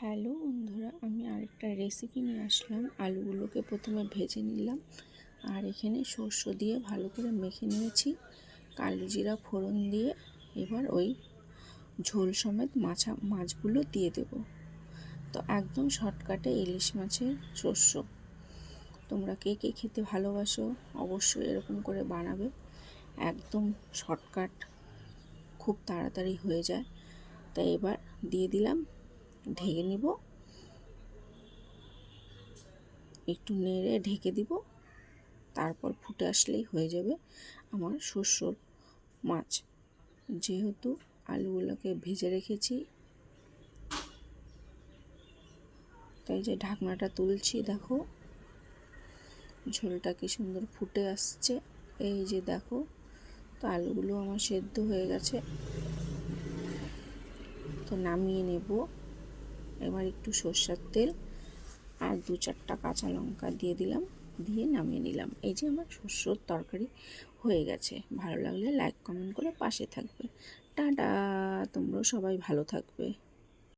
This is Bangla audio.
হ্যালো বন্ধুরা, আমি আরেকটা রেসিপি নিয়ে আসলাম। আলুগুলোকে প্রথমে ভেজে নিলাম, আর এখানে সর্ষ দিয়ে ভালো করে মেখে নিয়েছি। কালো জিরা ফোড়ন দিয়ে এবার ওই ঝোল সমেত মাছগুলো দিয়ে দেব। তো একদম শর্টকাটে ইলিশ মাছের শস্য। তোমরা কে কে খেতে ভালোবাসো অবশ্যই এরকম করে বানাবে। একদম শর্টকাট, খুব তাড়াতাড়ি হয়ে যায়। তাই এবার দিয়ে দিলাম, ঢেকে নিব, একটু নেড়ে ঢেকে দিব। তারপর ফুটে আসলেই হয়ে যাবে আমার শস্যর মাছ। যেহেতু আলুগুলোকে ভেজে রেখেছি, তাই যে ঢাকনাটা তুলছি, দেখো ঝোলটা কি সুন্দর ফুটে আসছে। এই যে দেখো, তো আলুগুলো আমার সেদ্ধ হয়ে গেছে। তো নামিয়ে নেব। এবার একটু সর্ষের তেল আর 2-4টা কাঁচা লঙ্কা দিয়ে দিলাম, দিয়ে নামিয়ে নিলাম। এই যে আমার শস্যর তরকারি হয়ে গেছে। ভালো লাগলে লাইক কমেন্ট করে পাশে থাকবে। টাটা, তোমরাও সবাই ভালো থাকবে।